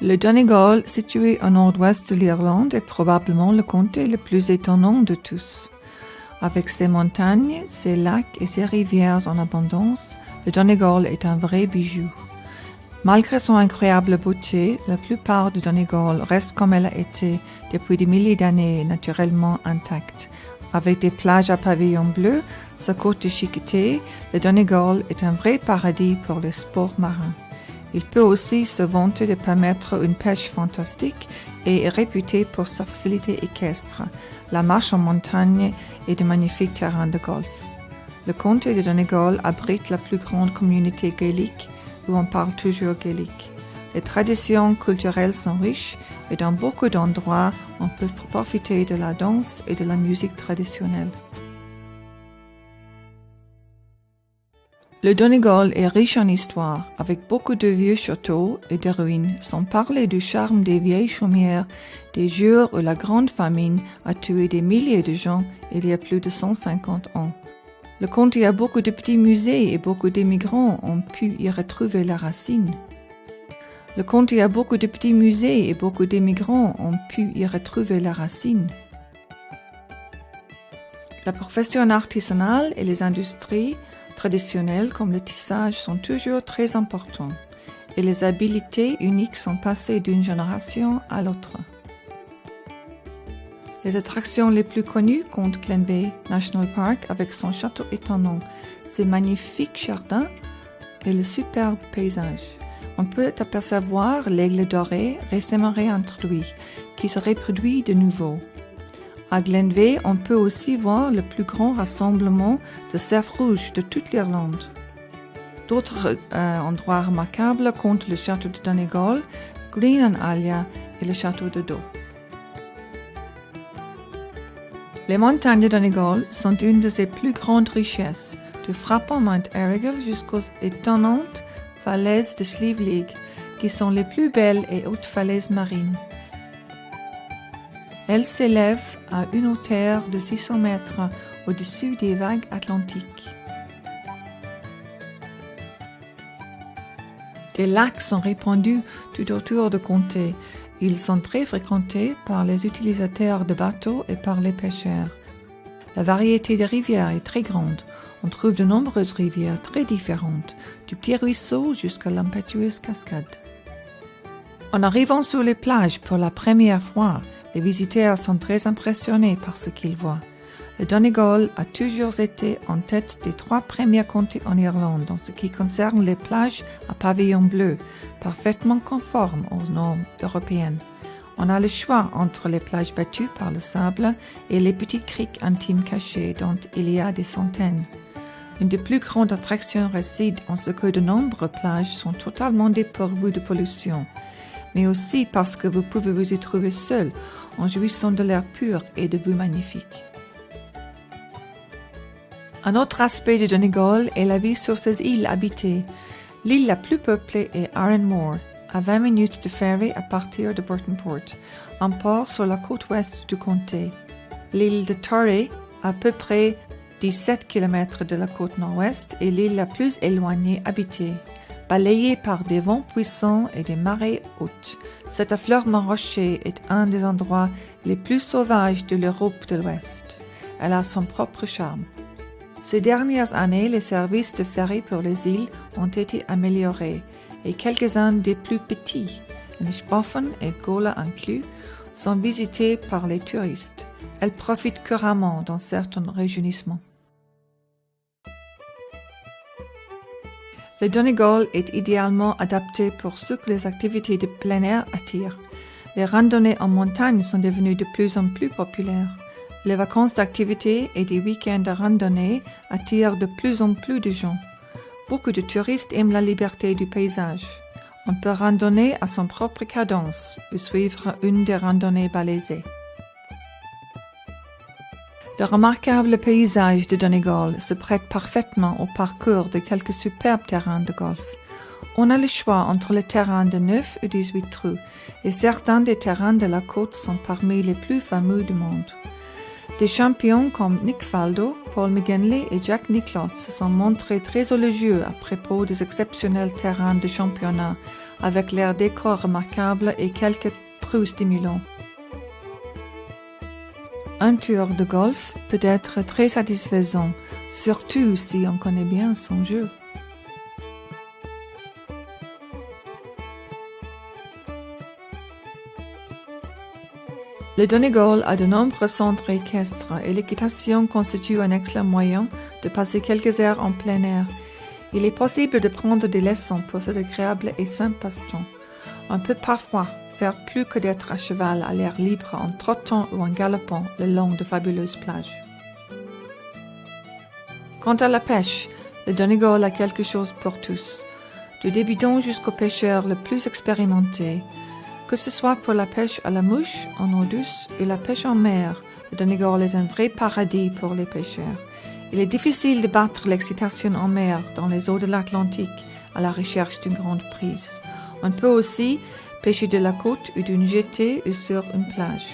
Le Donegal, situé au nord-ouest de l'Irlande, est probablement le comté le plus étonnant de tous. Avec ses montagnes, ses lacs et ses rivières en abondance, le Donegal est un vrai bijou. Malgré son incroyable beauté, la plupart du Donegal reste comme elle a été depuis des milliers d'années, naturellement intacte. Avec des plages à pavillon bleu, sa côte de chiqueté, le Donegal est un vrai paradis pour les sports marins. Il peut aussi se vanter de permettre une pêche fantastique et est réputé pour sa facilité équestre, la marche en montagne et de magnifiques terrains de golf. Le comté de Donegal abrite la plus grande communauté gaélique, où on parle toujours gaélique. Les traditions culturelles sont riches et dans beaucoup d'endroits, on peut profiter de la danse et de la musique traditionnelle. Le Donegal est riche en histoire, avec beaucoup de vieux châteaux et de ruines, sans parler du charme des vieilles chaumières, des jours où la grande famine a tué des milliers de gens il y a plus de 150 ans. Le comté a beaucoup de petits musées et beaucoup d'immigrants ont pu y retrouver leurs racines. Le comté a beaucoup de petits musées et beaucoup d'immigrants ont pu y retrouver leurs racines. La profession artisanale et les industries traditionnelles comme le tissage sont toujours très importants et les habiletés uniques sont passées d'une génération à l'autre. Les attractions les plus connues comptent Glen Veigh National Park avec son château étonnant, ses magnifiques jardins et le superbe paysage. On peut apercevoir l'aigle doré récemment réintroduit qui se reproduit de nouveau. À Glen Veigh, on peut aussi voir le plus grand rassemblement de cerfs rouges de toute l'Irlande. D'autres endroits remarquables comptent le château de Donegal, Green and Alia et le château de Doe. Les montagnes de Donegal sont une de ses plus grandes richesses, du frappant Mount Errigal jusqu'aux étonnantes falaises de Slieve League, qui sont les plus belles et hautes falaises marines. Elles s'élèvent à une hauteur de 600 mètres au-dessus des vagues atlantiques. Des lacs sont répandus tout autour du comté. Ils sont très fréquentés par les utilisateurs de bateaux et par les pêcheurs. La variété des rivières est très grande. On trouve de nombreuses rivières très différentes, du petit ruisseau jusqu'à l'impétueuse cascade. En arrivant sur les plages pour la première fois, les visiteurs sont très impressionnés par ce qu'ils voient. Le Donegal a toujours été en tête des 3 premiers comtés en Irlande en ce qui concerne les plages à pavillon bleu, parfaitement conformes aux normes européennes. On a le choix entre les plages battues par le sable et les petites criques intimes cachées dont il y a des centaines. Une des plus grandes attractions réside en ce que de nombreuses plages sont totalement dépourvues de pollution, mais aussi parce que vous pouvez vous y trouver seul en jouissant de l'air pur et de vues magnifiques. Un autre aspect de Donegal est la vie sur ses îles habitées. L'île la plus peuplée est Arranmore, à 20 minutes de ferry à partir de Burtonport, un port sur la côte ouest du comté. L'île de Torrey, à peu près 17 km de la côte nord-ouest, est l'île la plus éloignée habitée, balayée par des vents puissants et des marées hautes. Cet affleurement rocher est un des endroits les plus sauvages de l'Europe de l'Ouest. Elle a son propre charme. Ces dernières années, les services de ferry pour les îles ont été améliorés et quelques-uns des plus petits, Inishbofin et Gola inclus, sont visités par les touristes. Elles profitent couramment dans certains rajeunissements. Le Donegal est idéalement adapté pour ce que les activités de plein air attirent. Les randonnées en montagne sont devenues de plus en plus populaires. Les vacances d'activité et des week-ends de randonnée attirent de plus en plus de gens. Beaucoup de touristes aiment la liberté du paysage. On peut randonner à son propre cadence ou suivre une des randonnées balisées. Le remarquable paysage de Donegal se prête parfaitement au parcours de quelques superbes terrains de golf. On a le choix entre les terrains de 9 et 18 trous, et certains des terrains de la côte sont parmi les plus fameux du monde. Des champions comme Nick Faldo, Paul McGinley et Jack Nicklaus se sont montrés très élogieux à propos des exceptionnels terrains de championnat avec leurs décors remarquables et quelques trous stimulants. Un tour de golf peut être très satisfaisant, surtout si on connaît bien son jeu. Le Donegal a de nombreux centres équestres et l'équitation constitue un excellent moyen de passer quelques heures en plein air. Il est possible de prendre des leçons pour cet agréable et sain passe-temps. On peut parfois faire plus que d'être à cheval à l'air libre en trottant ou en galopant le long de fabuleuses plages. Quant à la pêche, le Donegal a quelque chose pour tous, du débutant jusqu'au pêcheur le plus expérimenté. Que ce soit pour la pêche à la mouche en eau douce ou la pêche en mer, le Donegal est un vrai paradis pour les pêcheurs. Il est difficile de battre l'excitation en mer dans les eaux de l'Atlantique à la recherche d'une grande prise. On peut aussi pêcher de la côte ou d'une jetée ou sur une plage.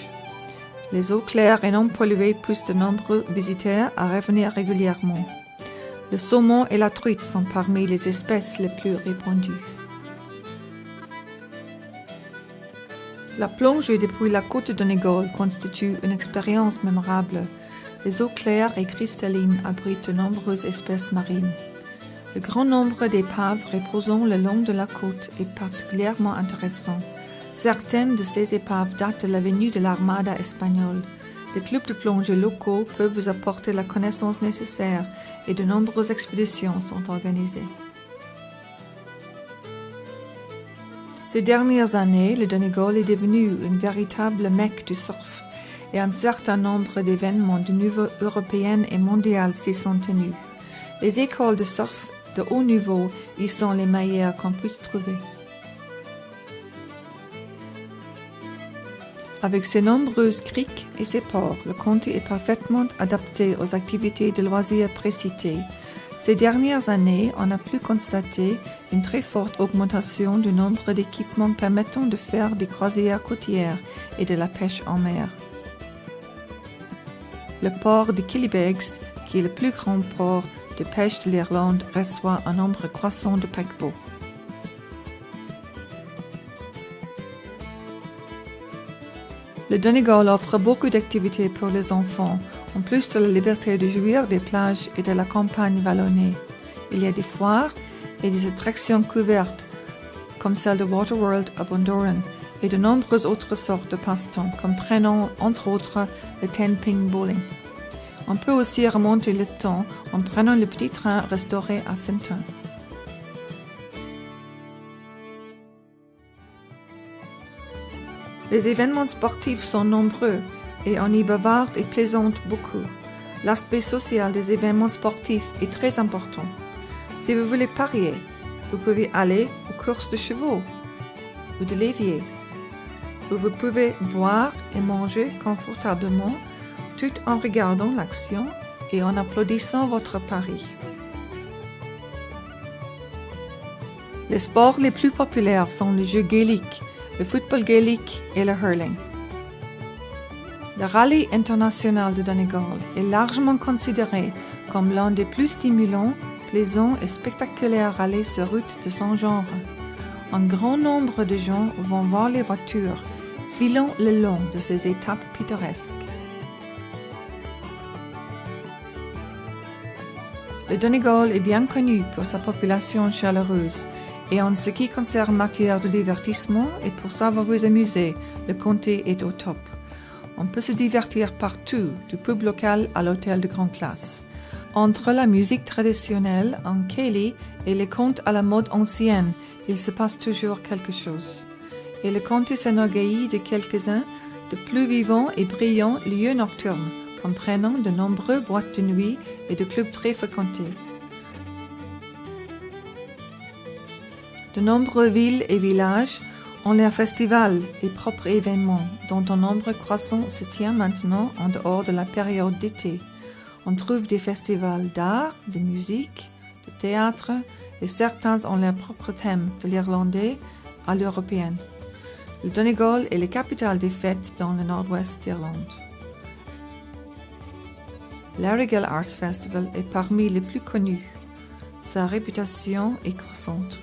Les eaux claires et non polluées poussent de nombreux visiteurs à revenir régulièrement. Le saumon et la truite sont parmi les espèces les plus répandues. La plongée depuis la côte de Donegal constitue une expérience mémorable. Les eaux claires et cristallines abritent de nombreuses espèces marines. Le grand nombre d'épaves reposant le long de la côte est particulièrement intéressant. Certaines de ces épaves datent de la venue de l'armada espagnole. Des clubs de plongée locaux peuvent vous apporter la connaissance nécessaire et de nombreuses expéditions sont organisées. Ces dernières années, le Donegal est devenu une véritable mecque du surf et un certain nombre d'événements de niveau européen et mondial s'y sont tenus. Les écoles de surf de haut niveau y sont les meilleures qu'on puisse trouver. Avec ses nombreuses criques et ses ports, le comté est parfaitement adapté aux activités de loisirs précitées. Ces dernières années, on a pu constater une très forte augmentation du nombre d'équipements permettant de faire des croisières côtières et de la pêche en mer. Le port de Killybegs, qui est le plus grand port de pêche de l'Irlande, reçoit un nombre croissant de paquebots. Le Donegal offre beaucoup d'activités pour les enfants, en plus de la liberté de jouir des plages et de la campagne vallonnée. Il y a des foires et des attractions couvertes, comme celle de Waterworld à Bundoran, et de nombreuses autres sortes de passe-temps, comprenant entre autres le 10-pin bowling. On peut aussi remonter le temps en prenant le petit train restauré à Finton. Les événements sportifs sont nombreux et on y bavarde et plaisante beaucoup. L'aspect social des événements sportifs est très important. Si vous voulez parier, vous pouvez aller aux courses de chevaux ou de l'évier, où vous pouvez boire et manger confortablement tout en regardant l'action et en applaudissant votre pari. Les sports les plus populaires sont les jeux gaéliques, le football gaélique et le hurling. Le rallye international de Donegal est largement considéré comme l'un des plus stimulants, plaisants et spectaculaires rallyes sur route de son genre. Un grand nombre de gens vont voir les voitures filant le long de ces étapes pittoresques. Le Donegal est bien connu pour sa population chaleureuse et en ce qui concerne matière de divertissement et pour savoir vous amuser, le comté est au top. On peut se divertir partout, du pub local à l'hôtel de grande classe. Entre la musique traditionnelle en céilí et les contes à la mode ancienne, il se passe toujours quelque chose. Et le comté s'enorgueillit de quelques-uns de plus vivants et brillants lieux nocturnes, comprenant de nombreux boîtes de nuit et de clubs très fréquentés. De nombreuses villes et villages ont leurs festivals et propres événements, dont un nombre croissant se tient maintenant en dehors de la période d'été. On trouve des festivals d'art, de musique, de théâtre, et certains ont leur propre thème, de l'irlandais à l'européen. Le Donegal est la capitale des fêtes dans le nord-ouest d'Irlande. L'Arrigal Arts Festival est parmi les plus connus. Sa réputation est croissante.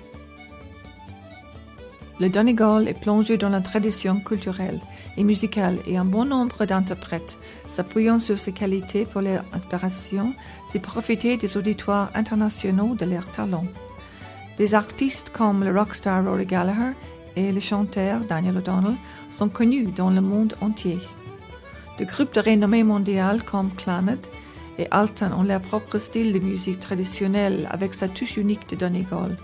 Le Donegal est plongé dans la tradition culturelle et musicale et un bon nombre d'interprètes, s'appuyant sur ses qualités pour l'inspiration, s'y profiter des auditoires internationaux de leurs talents. Des artistes comme le rockstar Rory Gallagher et le chanteur Daniel O'Donnell sont connus dans le monde entier. Des groupes de renommée mondiale comme Clannad et Altan ont leur propre style de musique traditionnelle avec sa touche unique de Donegal.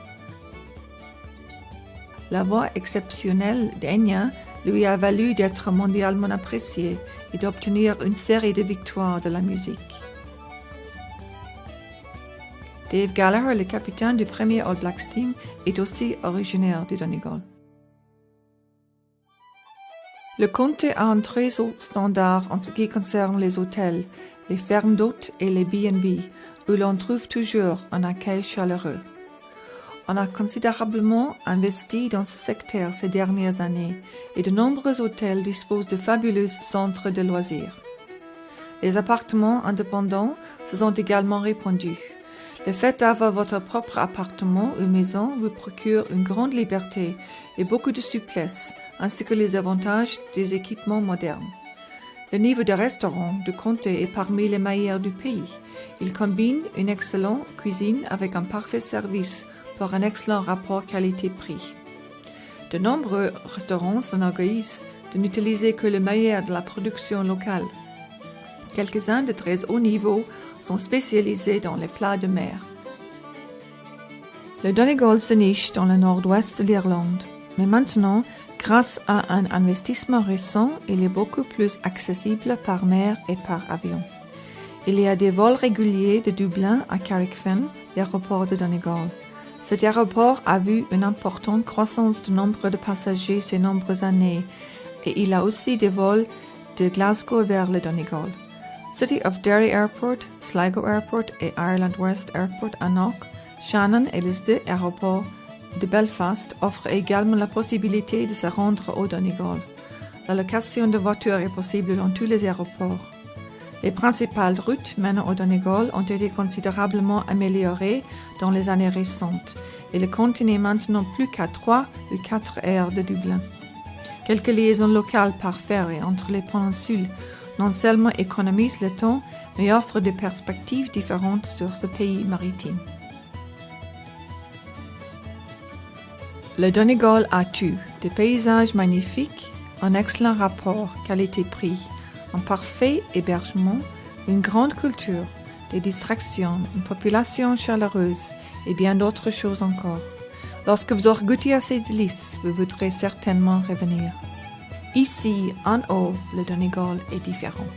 La voix exceptionnelle d'Enya lui a valu d'être mondialement apprécié et d'obtenir une série de victoires de la musique. Dave Gallagher, le capitaine du premier All Blacks Team, est aussi originaire du Donegal. Le comté a un très haut standard en ce qui concerne les hôtels, les fermes d'hôtes et les B&B, où l'on trouve toujours un accueil chaleureux. On a considérablement investi dans ce secteur ces dernières années et de nombreux hôtels disposent de fabuleux centres de loisirs. Les appartements indépendants se sont également répandus. Le fait d'avoir votre propre appartement ou maison vous procure une grande liberté et beaucoup de souplesse, ainsi que les avantages des équipements modernes. Le niveau de restaurant du comté est parmi les meilleurs du pays. Il combine une excellente cuisine avec un parfait service pour un excellent rapport qualité-prix. De nombreux restaurants s'enorgueillissent de n'utiliser que le meilleur de la production locale. Quelques-uns de très haut niveau sont spécialisés dans les plats de mer. Le Donegal se niche dans le nord-ouest de l'Irlande, mais maintenant, grâce à un investissement récent, il est beaucoup plus accessible par mer et par avion. Il y a des vols réguliers de Dublin à Carrickfinn, l'aéroport de Donegal. Cet aéroport a vu une importante croissance du nombre de passagers ces nombreuses années et il a aussi des vols de Glasgow vers le Donegal. City of Derry Airport, Sligo Airport et Ireland West Airport à Knock, Shannon et les deux aéroports de Belfast offrent également la possibilité de se rendre au Donegal. La location de voitures est possible dans tous les aéroports. Les principales routes menant au Donegal ont été considérablement améliorées dans les années récentes et le comté n'est maintenant plus qu'à 3 ou 4 heures de Dublin. Quelques liaisons locales par ferry entre les péninsules non seulement économisent le temps, mais offrent des perspectives différentes sur ce pays maritime. Le Donegal a tout, des paysages magnifiques, un excellent rapport qualité-prix, un parfait hébergement, une grande culture, des distractions, une population chaleureuse et bien d'autres choses encore. Lorsque vous aurez goûté à ces délices, vous voudrez certainement revenir. Ici, en haut, le Donegal est différent.